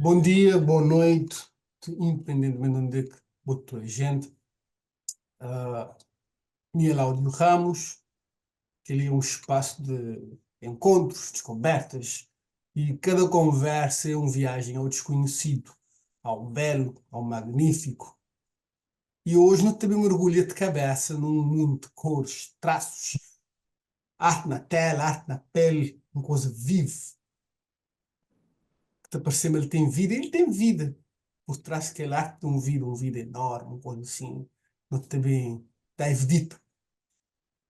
Bom dia, boa noite, independentemente de onde é que botou a gente. Uh, Minha Láudio Ramos, que ali é um espaço de encontros, descobertas, e cada conversa é uma viagem ao desconhecido, ao belo, ao magnífico. E hoje não também mergulha de cabeça num mundo de cores, traços, arte na tela, arte na pele, uma coisa viva, que te parecendo ele tem vida. Por trás daquele arte de um vida enorme, uma coisa assim, não também deve dito.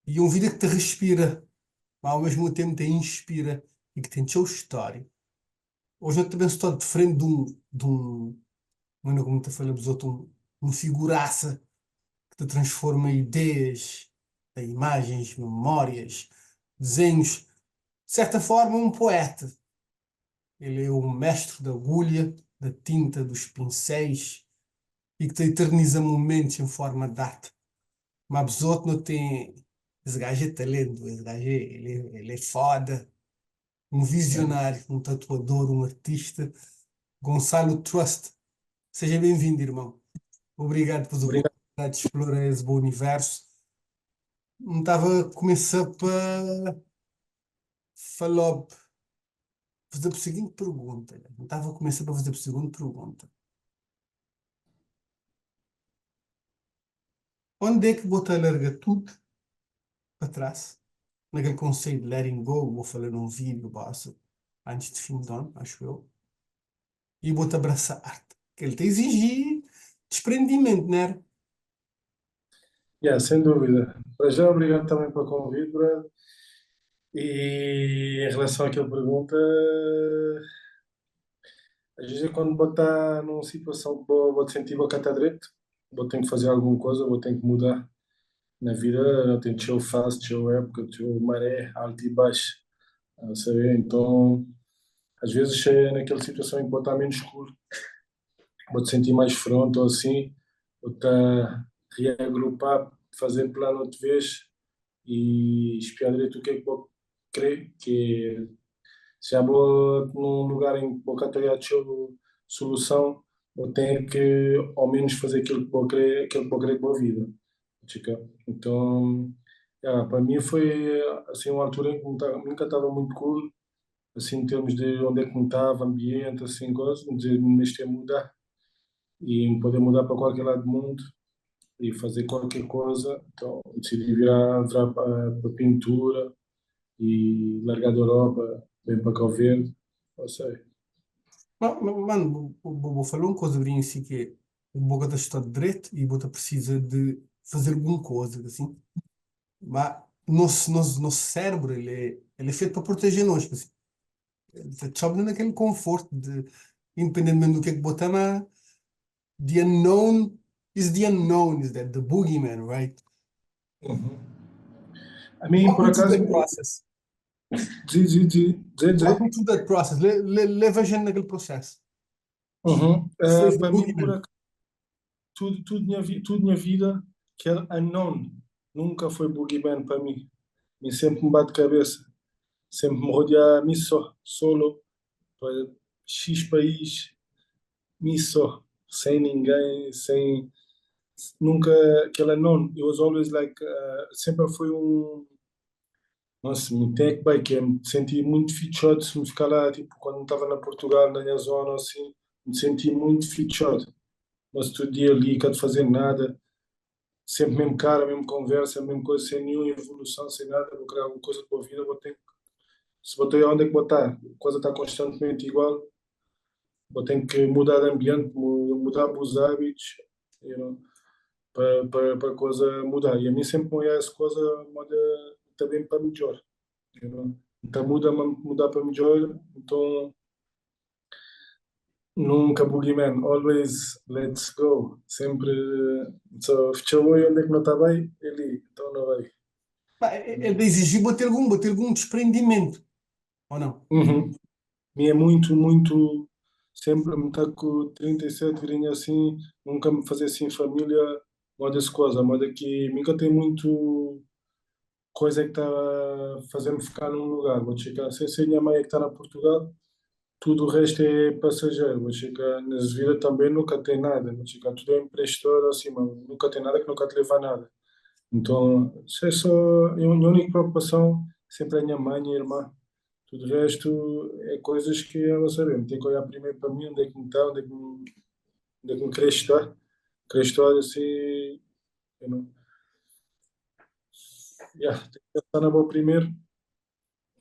E um vida que te respira, mas ao mesmo tempo te inspira e que tem sua história. Hoje eu também estou de frente como te falamos, uma figuraça que te transforma em ideias, em imagens, memórias, desenhos. De certa forma, um poeta. Ele é o mestre da agulha, da tinta, dos pincéis e que te eterniza momentos em forma de arte. Mas os outros não tem. Esse gajo é talento, ele é foda. Um visionário, um tatuador, um artista. Gonçalo Trust. Seja bem-vindo, irmão. Obrigado por Obrigado. oportunidade de explorar esse bom universo. Não estava a começar para falar, fazer a seguinte pergunta. Não estava a começar para fazer a seguinte pergunta. Onde é que bota larga tudo para trás? Naquele conceito de letting go, vou falar num vídeo, basta, antes de fim de ano, acho eu. E vou-te abraçar. Que ele te exigir desprendimento, né? Yeah, sem dúvida. Para já, obrigado também pelo convite, Brad. E em relação àquela pergunta, às vezes quando vou estar numa situação que vou sentir boca até direito, vou ter que fazer alguma coisa, vou ter que mudar na vida, não tem teu fase, teu época, teu maré, alto e baixo, a saber? Então, às vezes é naquela situação em que vou estar menos escuro, vou te sentir mais fronte ou assim, vou estar reagrupar, fazer plano outra vez e espiar direito o que é que vou querer, que se já vou num lugar em que vou ter solução, vou ter que ao menos fazer aquilo que vou querer com a vida. Chica. Então, para mim foi assim uma altura em que nunca estava muito cool, assim em termos de onde é que me estava, ambiente, assim, coisas, dizer, neste tempo mudar e poder mudar para qualquer lado do mundo e fazer qualquer coisa. Então, decidi virar para pintura e largar da Europa, bem para Cabo Verde, não sei. Mano, vou falar uma coisa bem assim que é, o Bogotá está de direito e o Bogotá precisa de fazer alguma coisa, assim. Mas nosso cérebro, ele é feito para proteger nós, assim. Ele sobe naquele conforto de, independentemente do que é que botar, mas the unknown is that the boogeyman, right? Uhum. A mim, Walk por me through acaso, that process. Walk dizer. me through that process. Leva a gente naquele processo. Uhum. Says the Para mim, por boogeyman. acaso, tudo minha vida, que era unknown, nunca foi boogeyman para mim. Me sempre me bate cabeça, sempre me rodear mim solo, para X país, mim só, sem ninguém, sem. Nunca, aquela unknown. It was always like, sempre foi um. Nossa, me tem que bem, que me senti muito featured se me ficar lá, tipo, quando estava na Portugal, na minha zona, assim, me senti muito featured. Mas todo dia ali, cá de fazer nada, sempre mesmo cara, mesmo conversa, mesma coisa, sem nenhuma evolução, sem nada, vou criar alguma coisa para a vida, vou ter que, se vou ter onde é que vou estar, a coisa está constantemente igual, vou ter que mudar de ambiente, mudar os hábitos, you know, para a coisa mudar. E a mim sempre me essa coisa muda também para melhor. You know? Então mudar para melhor, então nunca boogeyman, always let's go. Sempre só fechou onde é que não está bem, ele então não vai. Pá, é de exigir bater algum desprendimento, ou não? Uhum. Me é muito, muito. Sempre me está com 37 virinha assim, nunca me fazer assim família, moda essa coisa, moda que nunca tem muito coisa que está a fazer-me ficar num lugar. Vou chegar, sem ser minha mãe é que está na Portugal, tudo o resto é passageiro. Vou chegar nas vidas também nunca tem nada. Vou chegar tudo é emprestado assim, mano. Nunca tem nada que nunca te leva a nada. Então, isso é só a minha única preocupação, sempre a minha mãe e a irmã. Tudo o resto é coisas que ela sabe. Tem que olhar primeiro para mim, onde é que me está, onde é que me querer estar. Querer estar assim, eu não. Yeah, tem que pensar na boa primeiro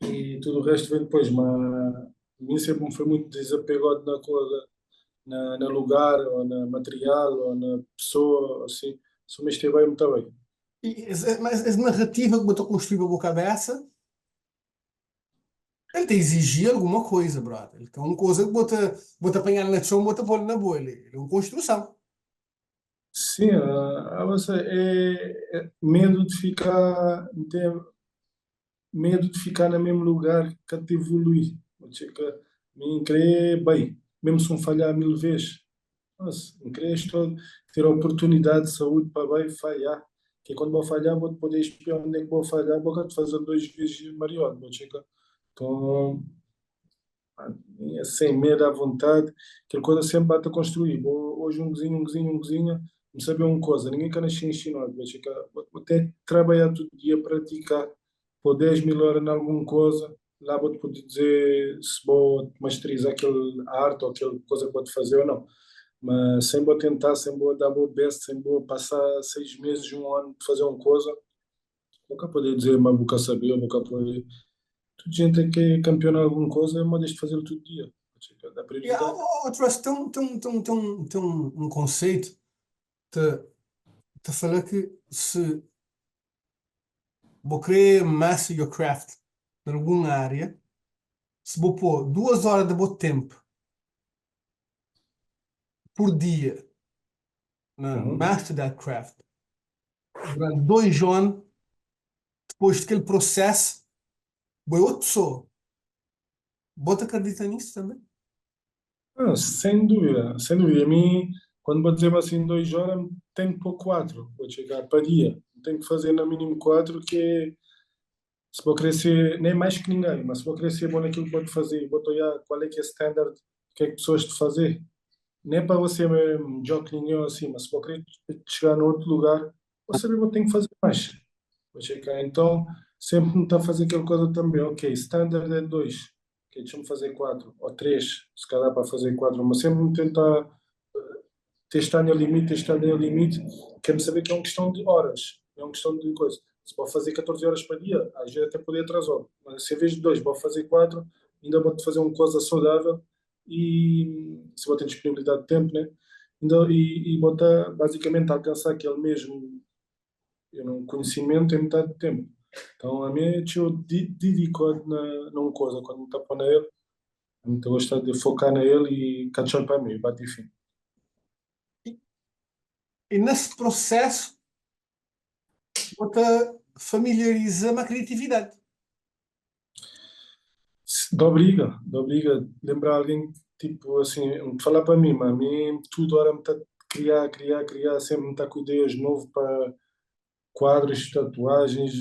e tudo o resto vem depois. Mas a mim sempre me foi muito desapegado na coisa, na lugar, ou na material, ou na pessoa, assim. Só me esteve bem, muito bem. Mas a narrativa que botou construir a boa cabeça, ele te exigia alguma coisa, brother. Então, uma coisa que bota apanhar na chão, bota pôr na bolha. Ele é uma construção. Sim, a nossa é medo de ficar, medo de ficar no mesmo lugar que te evoluir. Ou seja, que me querer bem, mesmo se um falhar 1000 vezes. Nossa, me querer estou ter a oportunidade de saúde para bem falhar. Que quando vou falhar, vou poder espiar onde é que vou falhar, vou te fazer 2 vezes maior. Ou seja, então, é sem medo, à vontade, aquela coisa sempre bate a construir. Hoje um cozinha, não saber uma coisa, ninguém quer nascer ensinado, vou ter que trabalhar todo dia, praticar, por 10 mil horas em alguma coisa, lá vou-te poder dizer se vou masterizar aquele arte ou aquela coisa que vou-te fazer ou não. Mas sem vou tentar, sem vou dar o best, sem vou passar 6 meses, um ano de fazer uma coisa, nunca poder dizer, mas nunca saber, nunca poder. Tudo gente que é campeão em alguma coisa, mas deixa de fazer todo dia. Dá E a prioridade. Trust tem um conceito de falar que se vou querer master your craft em alguma área, se vou pôr 2 horas de bom tempo por dia na Uhum. master that craft, durante 2 anos, depois daquele processo, vou outra pessoa. Bota acredita nisso também? Ah, sem dúvida, sem dúvida. A mim, quando vou dizer assim 2 horas, tenho que pôr quatro. Vou chegar para dia. Tenho que fazer no mínimo quatro, que é, se vou querer ser, nem mais que ninguém, mas se vou querer ser bom naquilo que vou fazer, vou olhar qual é que é standard, o que é que pessoas te fazer. Nem é para você mesmo, melhor que ninguém ou assim, mas se vou querer chegar no outro lugar, vou saber que eu tenho que fazer mais. Vou checar. Então, sempre me está a fazer aquela coisa também. Ok, standard é dois. Ok, deixa-me fazer quatro. Ou três, se calhar para fazer quatro. Mas sempre me tentar testar no limite, testar no limite. Quero saber que é uma questão de horas. É uma questão de coisa. Se pode fazer 14 horas para dia, às vezes até poder atrasar. Mas se em vez de dois, vou fazer quatro, ainda vou fazer uma coisa saudável e se vou ter disponibilidade de tempo, né? E vou estar basicamente a alcançar aquele mesmo conhecimento em metade do tempo. Então, a mim, eu dedico numa coisa, quando me tapo na ele, eu gosto de focar na ele e catchar para mim, bate fim. E nesse processo, bota familiariza-me a criatividade. De obriga, lembrar alguém, tipo assim, falar para mim, mas a mim, tudo hora me está a criar, sempre me está com ideias novas para quadros, tatuagens,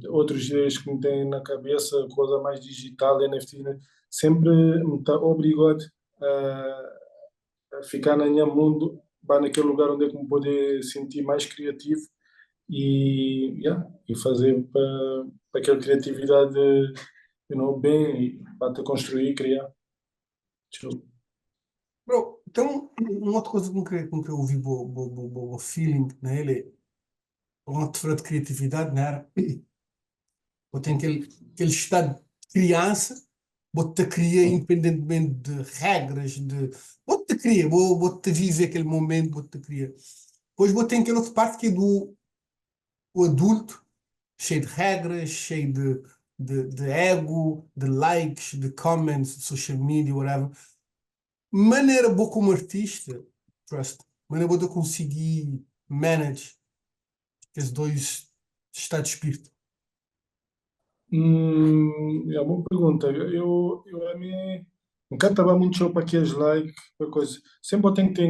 outras ideias que me têm na cabeça, coisa mais digital, NFT, né? Sempre me está obrigado a ficar na minha mundo, vai naquele lugar onde é que me poder sentir mais criativo e fazer para aquela criatividade bem e para te construir e criar. Show. Bro, então, uma outra coisa que eu ouvi, o feeling nele, uma outra de criatividade, não era? Eu tenho aquele estado de criança, vou-te criar independentemente de regras, vou-te criar, vou-te viver aquele momento, vou-te criar. Depois vou ter aquela outra parte que é do o adulto, cheio de regras, cheio de ego, de likes, de comments, de social media, whatever. Maneira boa como artista, trust, maneira boa de eu conseguir manage esses dois estados de espírito. É uma boa pergunta. A mim, nunca estava muito show para aqueles likes, para coisa. Sempre eu tenho que ter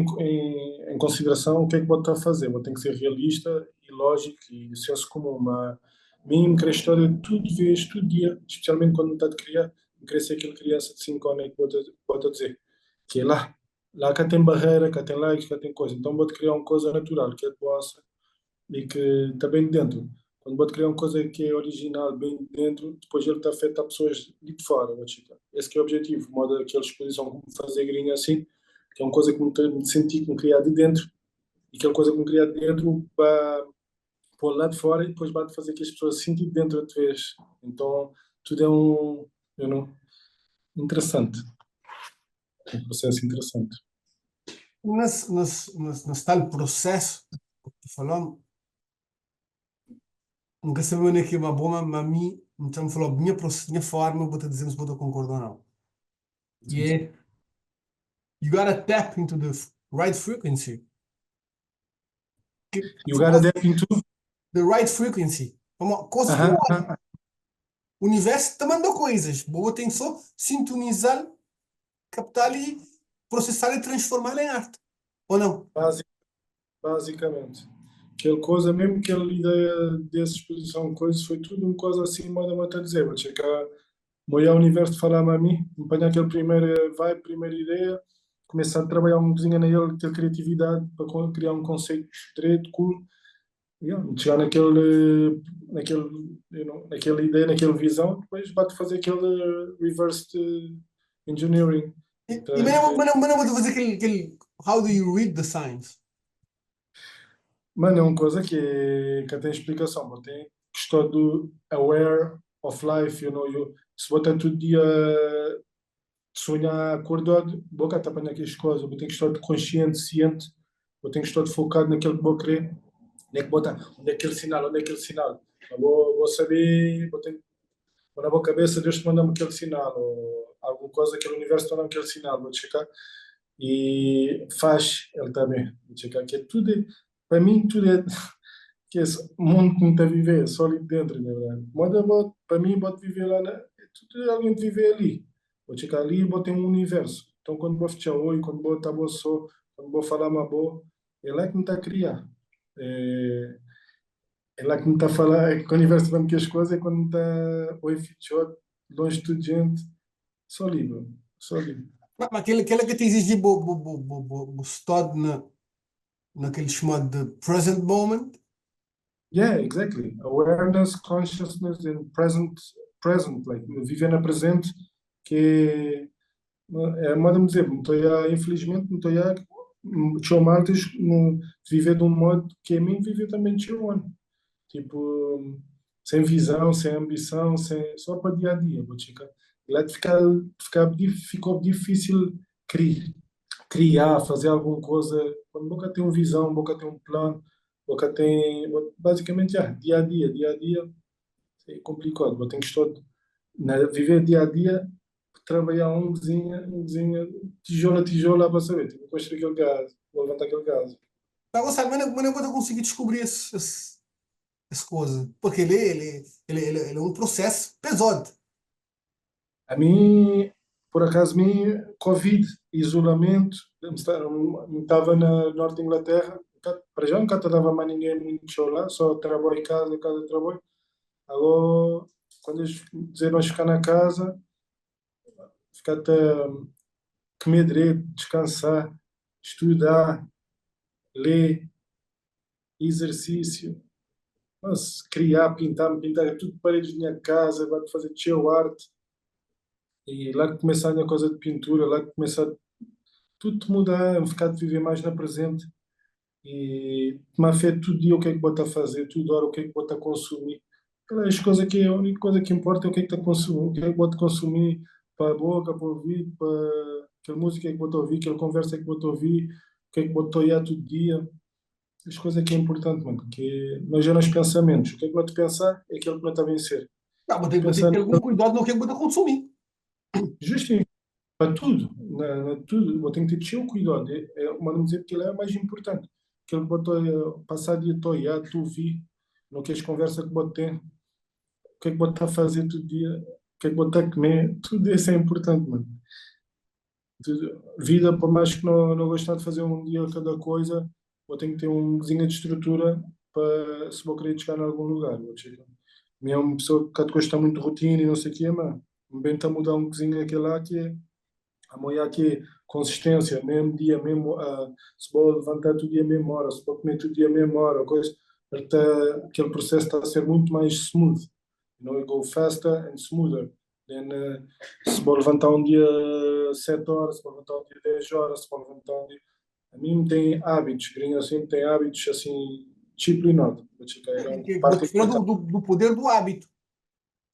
em consideração o que é que vou estar a fazer. Vou ter que ser realista e lógico e senso comum. Mas mim, querer história tudo vez, todo dia, especialmente quando me está a criar. crescer aquele criança de 5 anos que bota dizer que é lá cá tem barreira, cá tem likes, cá tem coisa. Então vou-te criar uma coisa natural, que é bossa e que está bem dentro. Quando vou-te criar uma coisa que é original, bem dentro, depois ele está feito a pessoas de fora. Esse que é o objetivo, modo aquela exposição, como fazer gringa assim, que é uma coisa que me senti que me criar de dentro, e aquela coisa que me criar de dentro para pôr lá de fora e depois vai fazer que as pessoas se sintam de dentro outra vez. Então, tudo é you know, interessante. Um processo interessante. Nesse tal processo que falamos, nunca sabemos onde é que é uma boa, mas a mim, então, falou, minha forma, vou te dizer se vou concordar ou não. E é, you gotta tap into the right frequency. You gotta dip into. The right frequency. Uma coisa que Aham, o universo te mandou coisas. Boa, tem só sintonizar, captar e processar e transformar em arte. Ou não? basi- basicamente. Aquela coisa, mesmo aquela ideia dessa exposição, coisas, foi tudo uma coisa assim, moda a dizer, vou checar, moer o universo de falar a mim, apanhar aquele primeiro vibe, primeira ideia, começar a trabalhar um cozinha nele, ter criatividade para criar um conceito estreito, cool, yeah, chegar naquela ideia, naquela visão, depois bate fazer aquele reverse engineering. Mas não vou fazer aquele how do you read the signs? Mano, é uma coisa que tem explicação, mas tem questão do aware of life, se você todo dia sonhar acordado, boca tá para aquelas coisas, eu tenho que estar consciente, ciente, eu tenho que estar focado naquilo que vou querer, onde é que bota, onde é aquele sinal, onde é aquele sinal. Eu vou saber, vou na boa cabeça, Deus te manda-me aquele sinal, ou alguma coisa, aquele universo manda-me aquele sinal, vou checar e faz ele também, vou checar que é tudo, para mim, tudo é que esse mundo que me está a viver, só ali dentro, na verdade. Para mim, pode viver lá, tudo alguém viver ali. Vou chegar ali e vou ter um universo. Então, quando vou fechar o olho, quando vou estar boa só, quando vou falar uma boa, é lá que me está a criar. É lá que me está a falar, é que o universo vai me as coisas, é quando me está oi, fechado, longe de tudo, gente, só livre, só livre. Mas aquele que te exige estado naquele chamado de present moment. Yeah, exactly. Awareness, consciousness and present, like viver na presente, que é modo de dizer, infelizmente, não estou a show martes viver de um modo que a mim viver também de ano. Tipo, sem visão, sem ambição, só para dia a dia, vou checar. Lá ficou difícil criar, fazer alguma coisa. Quando boca tem uma visão, boca tem um plano, boca tem, basicamente, já, dia a dia, é complicado. Eu tenho que estar, viver dia a dia, trabalhar um vizinho, tijolo a tijolo, para saber, tipo, construir aquele gás, vou levantar aquele gás. Tá, Gonçalo, mas não vou conseguir descobrir essa coisa. Porque ele é um processo pesado. A mim, por acaso, Covid, isolamento, estava na norte da Inglaterra, para já nunca estava mais ninguém muito show lá, só trabalho em casa, casa trabalho. Agora, quando eles disseram ficar na casa, ficar até comer direito, descansar, estudar, ler, exercício, mas criar, pintar tudo paredes da minha casa, vai fazer chill art. E lá que começa a minha coisa de pintura, lá que começa tudo mudar, eu ficar de viver mais na presente e tomar fé todo dia o que é que vou estar a fazer, tudo hora o que é que vou estar a consumir. Aquelas coisas que é a única coisa que importa é o que é que está a consumir, o que é que vou estar a consumir para a boca, para o ouvido, para aquela música que vou estar a ouvir, aquela conversa que vou estar a ouvir, o que é que vou estar a olhar todo dia. As coisas que é importante, mano, que nós já nos pensamentos. O que é que não te pensar é aquilo que não está a vencer. Não, vou ter que Pensar ter algum cuidado no que eu vou consumir. justo para tudo, tudo, eu tenho que ter o cuidado. Mas dizer que ele é mais importante. Que ele botou passar dia todo, já tu ouvir, no que as conversas que botou tem, o que é que botar a fazer todo dia, o que é que botar a comer, tudo isso é importante, mano. Vida, por mais que não gostar de fazer um dia cada coisa, eu tenho que ter um desenho de estrutura para se vou querer chegar em algum lugar. Minha é uma pessoa que gosta muito de rotina e não sei o quê, bem está mudar um cozinho aquele lá que é a moia aqui consistência, mesmo dia, mesmo, se vou levantar todo dia a mesma hora, se vou comer todo dia a mesma hora, coisa, aquele processo está a ser muito mais smooth. You know, it go faster and smoother. Then, se vou levantar um dia 7 horas, se vou levantar um dia 10 horas, se vou levantar um dia... A mim tem hábitos, gringo assim, tem hábitos assim, disciplinado. É uma Vou-te parte falar importante. do poder do hábito.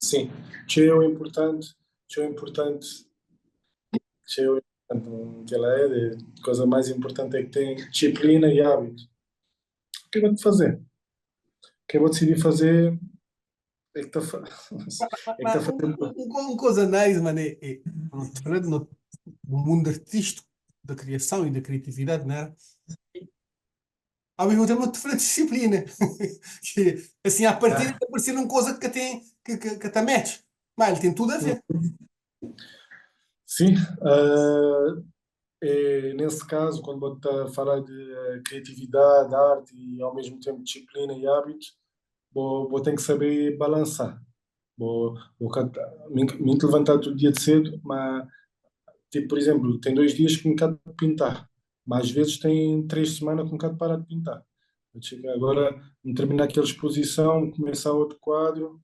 Sim, que é o importante, que é o importante, que é o importante, que ela é, a coisa mais importante é que tem disciplina e hábito. O que eu vou te fazer? O que eu vou decidir fazer é que está é que tá Mas fazendo. uma coisa nice, mano, te falando do mundo artístico, da criação e da criatividade, né? Ao mesmo tempo, não te falando de disciplina. Que, assim, a partir de Ah, aparecer uma coisa que tem que te mete. Mas ele tem tudo a ver. sim, ah, nesse caso, quando vou estar a falar de criatividade, arte e ao mesmo tempo disciplina e hábito, vou ter que saber balançar. Me levantar todo dia de cedo, mas, tipo, por exemplo, tem 2 dias que me cabe de pintar, mas às vezes tem 3 semanas que me cabe de parar de pintar. Eu chego agora, me terminar aquela exposição, começar outro quadro,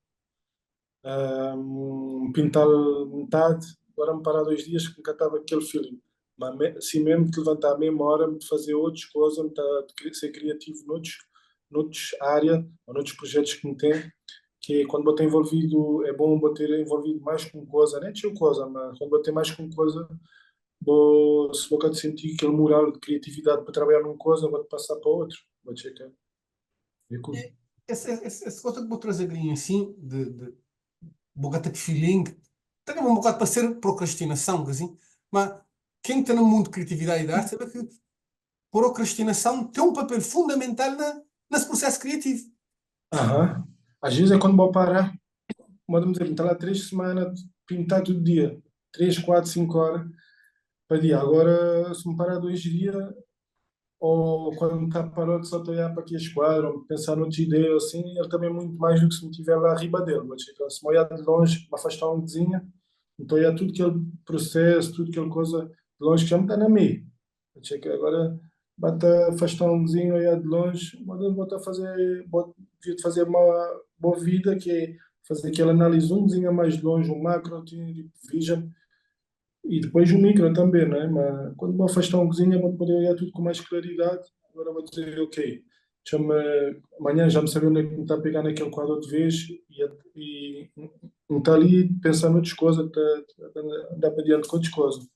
pintar metade, agora me parar 2 dias que nunca estava aquele feeling. Mas assim mesmo de levantar a mesma hora, de fazer outras coisas, de ser criativo noutros áreas ou noutros projetos que me tem, que quando vou ter envolvido, é bom vou ter envolvido mais com coisa, não é tio coisa, mas quando vou ter mais com coisa, se vou sentir aquele moral de criatividade para trabalhar numa coisa, vou passar para outro. Vou checar. É cool. Esse coisa que vou trazer ali assim, de bocata de feeling, também um bocado para ser procrastinação, assim, mas quem está no mundo de criatividade e de arte sabe que procrastinação tem um papel fundamental nesse processo criativo. Aham. Às vezes é quando vou parar. Podemos dizer, está lá 3 semanas, pintar todo dia, 3, 4, 5 horas para dia. Agora, se me parar 2 dias, ou quando está parado, só estou a olhar para aqui a esquadra, ou pensar noutra ideia, assim, ele também é muito mais do que se me estiver lá arriba dele. Mas, tipo, se me olhar de longe, me afastar um vizinho, então olhar tudo aquele processo, tudo aquela coisa de longe que já me está na meia. Agora, basta afastar um vizinho, olhar de longe, mas eu vou fazer, devia fazer uma boa vida, que é fazer aquela análise um vizinho mais longe, um macro, tipo, vision, e depois o micro também, né? Mas quando me afastar um cozinha, vou poder olhar tudo com mais claridade. Agora vou dizer, ok, amanhã já me sabia onde é que me está a pegar naquele quadro outra vez e não está ali pensando outras coisas, andar para diante com outras coisas.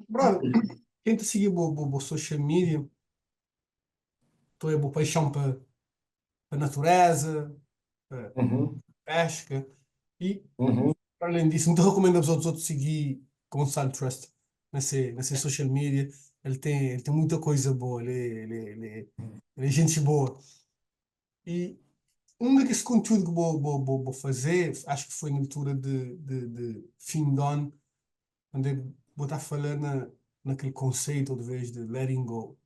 Brother, quem te seguir por social media, tu é boa paixão para a natureza, para Uhum, pesca, e, uhum, além disso, muito recomendo aos outros seguir Gonçalo Trust nessa social media. Ele tem muita coisa boa, ele é gente boa. E um daqueles conteúdos que vou fazer, acho que foi na altura de fim de ano, onde eu vou estar falando naquele conceito, outra vez, de letting go.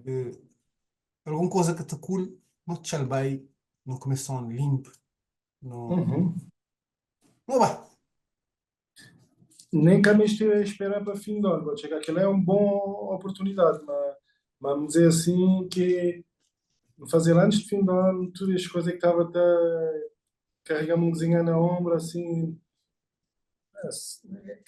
Eh, Alguma coisa que te cool, não te chalbai, não começou limpo, não, uhum. não vai. Nem que me esteja a esperar para fim de ano, vou chegar. Aquilo é uma boa oportunidade, mas vamos dizer assim que fazer antes de fim de ano, todas as coisas que estava a carregar uma cozinha na ombro, assim,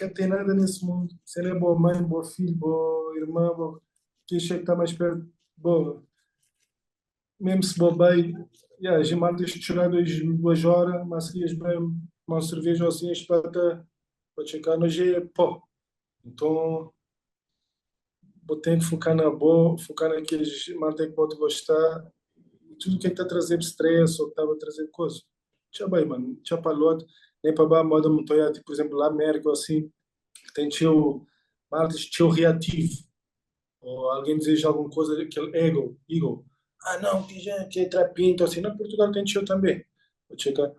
não tem nada nesse mundo. Se ele é boa mãe, boa filho, boa irmã, boa, quem chega que está mais perto, boa. Mesmo se bobei, yeah, a gente manda isto chorar 2 horas, mas se ias bem uma cerveja ou assim, isto para chegar no G, pô. Então, vou ter que focar na boa, focar naqueles malta que pode gostar, e tudo que está a trazer stress ou que estava a trazer coisa. Já bem, mano, já para outro, nem para a moda muito, tipo, por exemplo, lá na América ou assim, tem teu malta, teu reativo, ou alguém deseja alguma coisa, aquele ego. Ah, não, que é trapinto, assim, na Portugal tem teu também. Vou checar.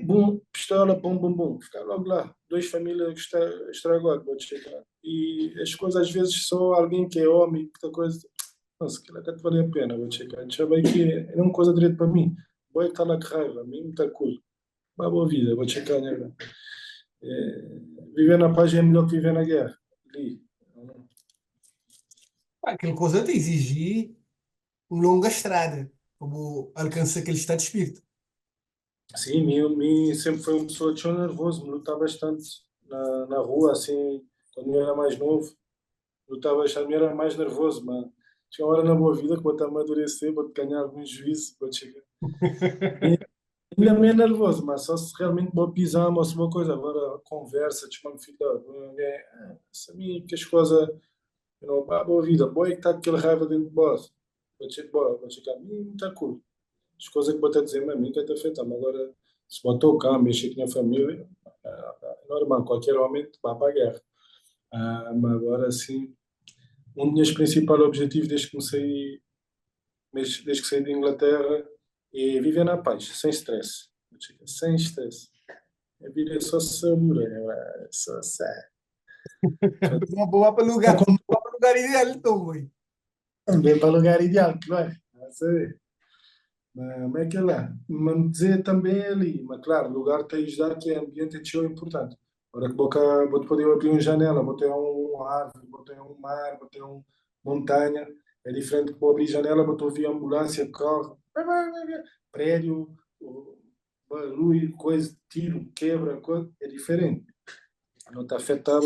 Bum, pistola, bum, bum, bum. Ficar logo lá. Duas famílias que estragou, vou checar. E as coisas, às vezes, só alguém que é homem, que tá coisa. Nossa, aquilo até vale a pena, vou checar. Já bem que é uma coisa direito para mim. Boa que está lá que raiva, a mim está cool. uma boa vida, vou checar, né? É, viver na paz é melhor que viver na guerra. Ali. Pá, aquela coisa te exigir uma longa estrada, como alcança aquele estado de espírito. Sim, mim sempre foi uma pessoa de chão nervoso, me lutava bastante na rua, assim, quando eu era mais novo, lutava bastante, eu era mais nervoso, mano. Tinha uma hora na boa vida que vou-te amadurecer, vou-te ganhar algum juízo, vou-te chegar. Ainda meio nervoso, mas só se realmente vou pisar ou se uma coisa, agora conversa, tipo, uma filha, sabia que as coisas, boa vida, boa é que está aquela raiva dentro de vós, vou chegar, está cool. As coisas que vou te dizer, mas a mim que te afeta, mas agora, se botou cá, mexer com a família, é normal, qualquer homem vai para a guerra. Mas agora sim, um dos meus principais objetivos desde que saí da Inglaterra é viver na paz, sem stress. Sem stress. A vida é só sabor, é só sé. Uma boa para lugar ideal, então, boy. Também para o lugar ideal, claro. A saber. Mas é que lá, manter também ali, mas claro, o lugar tem já que é ambiente é importante. Agora que vou poder abrir uma janela, vou ter um árvore, vou ter um mar, vou ter uma montanha, é diferente que vou abrir janela, vou ouvir ambulância, carro, prédio, barulho, coisa, tiro, quebra, coisa, é diferente. Não está afetado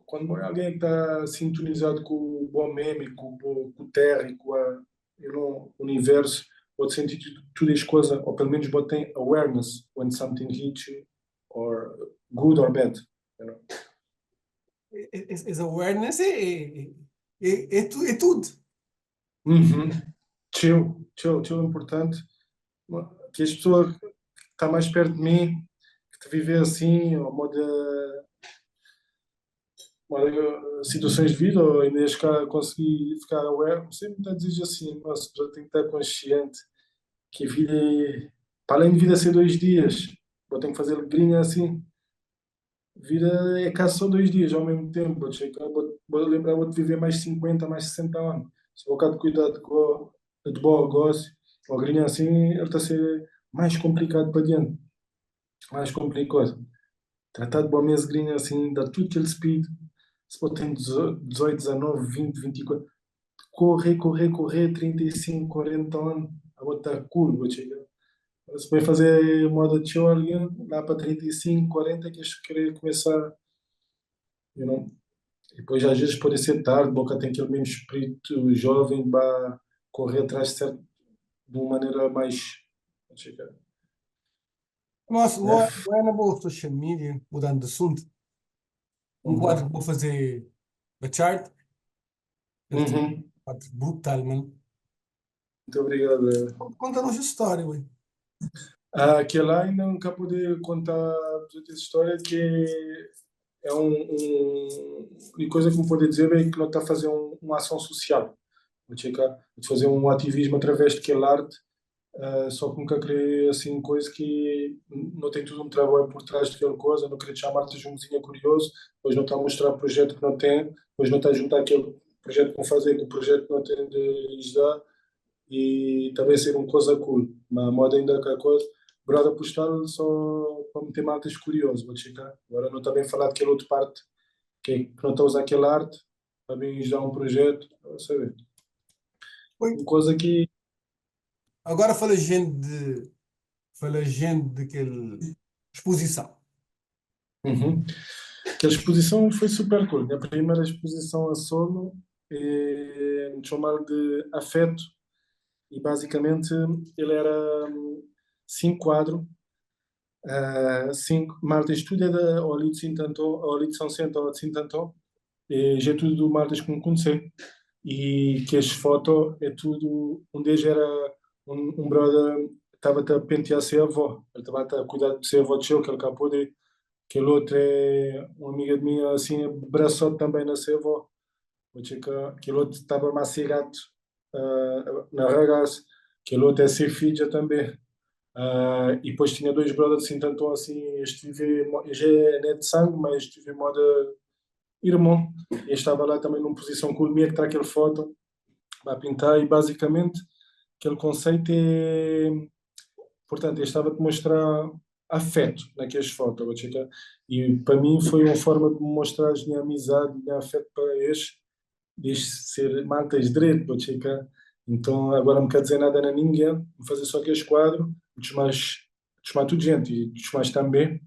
quando alguém está sintonizado com o bom meme, com o terra e com o universo, pode sentir tudo as coisas, ou pelo menos pode ter awareness when something hits you, or good or bad. You know? Essa awareness é tudo. Uhum. Chill é importante. Que as pessoas que estão mais perto de mim, que te viver assim, ou modo situações de vida, ou ainda chegar, conseguir ficar aware, sempre está a dizer assim, nossa, já tem que estar consciente que a vida é, para além de vida ser 2 dias, vou ter que fazer alegria assim, vida é quase só 2 dias ao mesmo tempo, vou lembrar, vou viver mais 50 mais 60 anos, se vou cá de cuidar de bom negócio, ou alegria assim, ele está a ser mais complicado para diante, mais complicado. Tratar de boa mesa grinha assim, dá tudo que ele speed, se pode ter 18, 19, 20, 24, correr, 35, 40 anos, a botar cool, vou chegar. Se vai fazer moda de show ali, lá para 35, 40, que eles querem começar, you know? E depois às vezes pode ser tarde, boca tem aquele mesmo espírito jovem, vai correr atrás de, certo, de uma maneira mais, vou chegar, Mas né? não é na boa social media, mudando de assunto. Um quadro que Uhum. vou fazer a chart, ele tem um Uhum. quadro brutal, mano. Muito obrigado. Conta-nos a história, ué. Aquele lá ainda nunca pude contar toda essa história, que é uma coisa que me pode dizer é que não está a fazer uma ação social. Vou checar, vou fazer um ativismo através daquela arte, só que nunca querer assim coisa que não tem tudo um trabalho por trás daquela coisa, não querer chamar-te de um vizinho curioso, depois não está a mostrar projeto que não tem, depois não está a juntar aquele projeto que vão fazer com o projeto que não tem de lhes dar, e também ser uma coisa cool. Mas a moda ainda é aquela coisa, brother postar só para meter maltas curioso, vou checar. Agora não está bem falar daquela outra parte, que não está a usar aquela arte, para bem lhes dar um projeto, não saber. Oi. Uma coisa que. Agora fala gente daquele exposição. Uhum. Aquela exposição foi super cool. A primeira exposição a solo, chamar de Afeto, e basicamente ele era 5 quadros, cinco marcas, tudo é da Oli de Sintantó, Oli de São Cento, ou de Sintantó, e já é tudo do marcas que me conheci. E que as fotos é tudo, um deles era um brother que estava a pentear ser avó, ele estava a cuidar de ser avó de seu, que ele acabou de. Aquele outro é uma amiga de minha, assim, abraçou também na ser avó. Aquele outro estava macegado na ragazza, aquele outro é ser filha também. E depois tinha dois brothers assim, tanto assim, este vive, já é neto de sangue, mas este vive moda irmão. E estava lá também numa posição com o minha que está aquela foto, vai pintar, e basicamente aquele conceito é Portanto, eu estava a te mostrar afeto naquelas fotos, vou checar. E para mim foi uma forma de me mostrar a minha amizade, minha afeto para eles, desde ser maltas direito, vou checar. Então agora não quer dizer nada a ninguém, vou fazer só aqueles quadros, desmais tudo gente, e desmais também.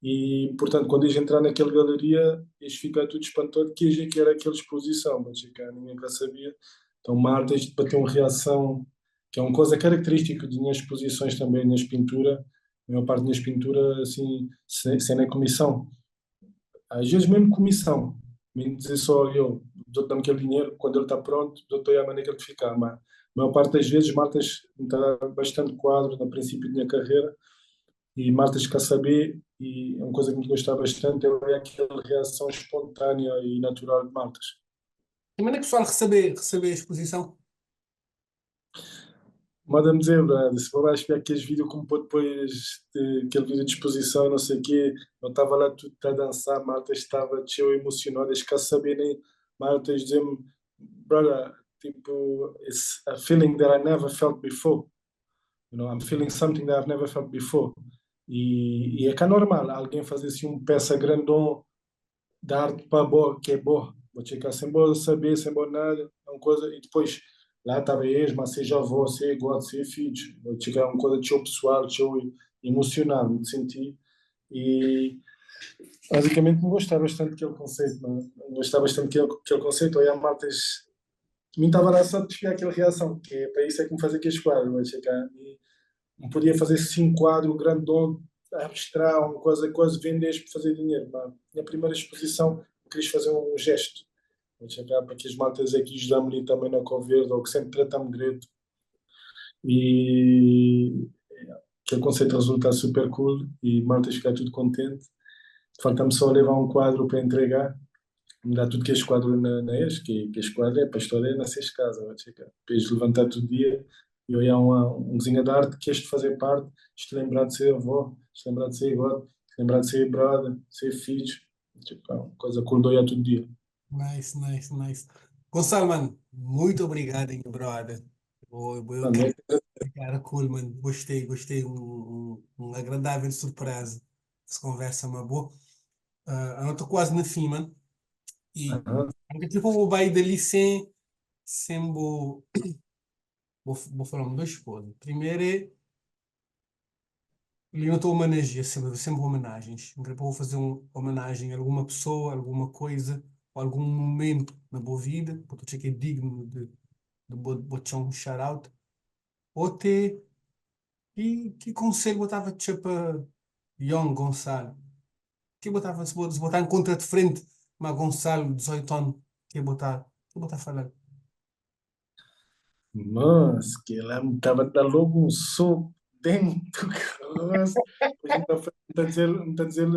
E, portanto, quando eles entrar naquela galeria, eles ficam tudo espantados que era aquela exposição, mas que ninguém já sabia. Então, Marta, isto para ter uma reação, que é uma coisa característica de minhas exposições também, nas pinturas, a maior parte das minhas pinturas, assim, sem nem comissão. Às vezes mesmo comissão, mesmo dizer só eu, dou-te aquele dinheiro, quando ele está pronto, dou-te a maneira de ficar. Mas a maior parte das vezes, Marta, me dá bastante quadro no princípio da minha carreira, e maltas quer saber, e é uma coisa que me gosta bastante, é aquela reação espontânea e natural de maltas. Que maneira que o pessoal receber a exposição? Manda-me dizer, Brad, se for vais ver aqueles vídeos como pôr depois aquele vídeo de exposição, não sei o quê, eu estava lá tudo a dançar, malta estava cheio emocionado, eles querem saber nem malta dizer-me, brother, tipo, it's a feeling that I never felt before. You know, I'm feeling something that I've never felt before. E é que é normal alguém fazer assim uma peça grandão da arte para boa, que é boa. Vou checar sem boa saber, sem boa nada, é uma coisa. E depois, lá estava eu, mas seja avó, seja God, seja filhos. Vou checar uma coisa de pessoal, de emocionado, de sentir. E basicamente me gostava bastante daquele conceito, não é? Me gostava bastante daquele conceito. Aí a maltas, me estava lá só de chegar aquela reação, que é para isso é que me fazia aqueles quadros, vou checar. E não podia fazer 5 quadros grandão, abstrar, uma coisa, coisa, vender para fazer dinheiro. Mano. Minha primeira exposição, eu queria fazer um gesto. Vou chegar para que as maltas aqui ajudam-me ali também na Converde, ou que sempre tratamos direito. E aquele conceito resulta super cool e maltas ficar tudo contente. Falta-me só levar um quadro para entregar. Me dá tudo que este quadro na ex, que este quadro é para a história na sexta casa, vai chegar. Para eles levantar todo dia e olhar um desenho de arte que este fazer parte, este lembrar de ser avó, este lembrar de ser avó, este lembrar de ser brother, ser filho. Tipo, é uma coisa cool de olhar todo dia. Nice, nice, nice. Gonçalo, mano, muito obrigado, hein, brother. Eu Mano, quero ficar cool, mano. Gostei. Um agradável surpresa. Essa conversa é uma boa. Eu não estou quase no fim, mano. E aham. tipo, eu vou bair dali sem vou falar duas coisas. Primeiro é, eu não estou homenagear, sempre homenagens. Então, eu vou fazer uma homenagem a alguma pessoa, alguma coisa, ou algum momento na boa vida, porque eu sei que é digno de botar um shout-out. Ou ter, que conselho botava te para Young Gonçalo? Que botava, se botar em contra de frente, mas Gonçalo, 18 anos, que botar a falar? Mas que ela me estava a dar logo um soco dentro do caroço. Depois me está a dizer,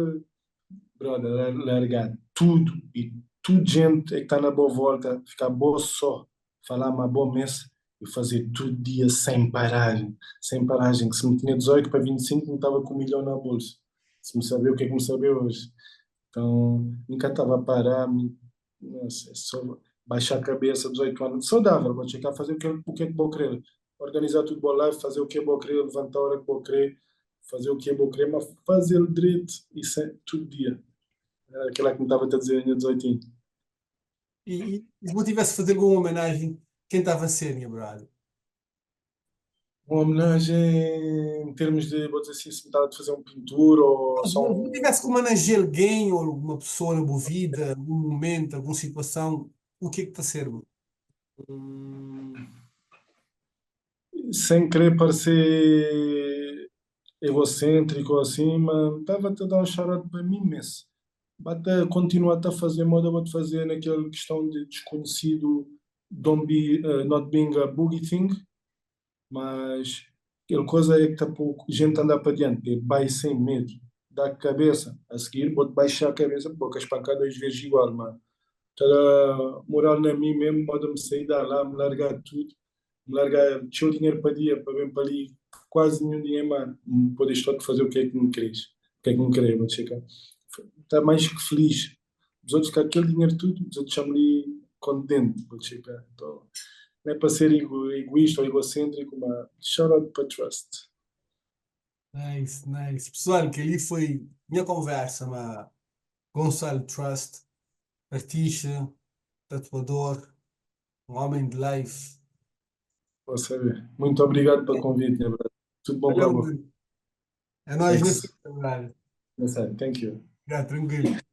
brother, largar tudo e tudo gente é que está na boa volta, ficar boa só, falar uma boa messa e fazer tudo dia sem paragem, que se me tinha 18 para 25 não estava com 1 milhão na bolsa. Se me sabia o que é que me sabia hoje. Então, nunca estava a parar, nossa, é só baixar a cabeça, 18 anos, saudável, vou chegar a fazer o que é que vou querer. Organizar tudo bom live, fazer o que eu vou querer, levantar a hora que vou querer, fazer o que eu vou querer, mas fazer direito, isso é todo dia. Era aquela que me estava a dizer em 18. E se eu tivesse a fazer alguma homenagem, quem estava a ser, minha brother? Uma homenagem em termos de, vou dizer assim, se me estava a fazer um pintura ou Se só eu um. tivesse que homenagear alguém ou alguma pessoa na boa vida, algum momento, alguma situação, o que é que está a ser, mano? um- Sem querer parecer egocêntrico ou assim, mas estava-te a dar um charado para mim mesmo. Bata continuar a fazer moda, vou-te fazer naquela questão de desconhecido, don't be, not being a boogie thing, mas aquela coisa é que tá pouco gente andar para diante, é vai sem medo, dá a cabeça, a seguir vou-te baixar a cabeça, porque as pancadas vezes igual, mano. Tá moral na mim mesmo, pode-me sair da lá, me largar tudo, me largar, tinha o dinheiro para dia, para bem para ali, quase nenhum dinheiro, mano, podes só fazer o que é que me queres, o que é que me queres, vou checar. Está mais que feliz. Os outros com aquele dinheiro tudo, os outros chamam ali contente, vou checar. Então, não é para ser egoísta ou egocêntrico, mas shout out para trust. Nice, nice. Pessoal, que ali foi minha conversa, mas Gonçalo Trust, artista, tatuador, um homem de life. Vou saber. Muito obrigado pelo convite, né, brother? Tudo bom para Valeu, você? mano. É nóis na Thanks. fita, velho. That's it. Thank you. Já, tranquilo.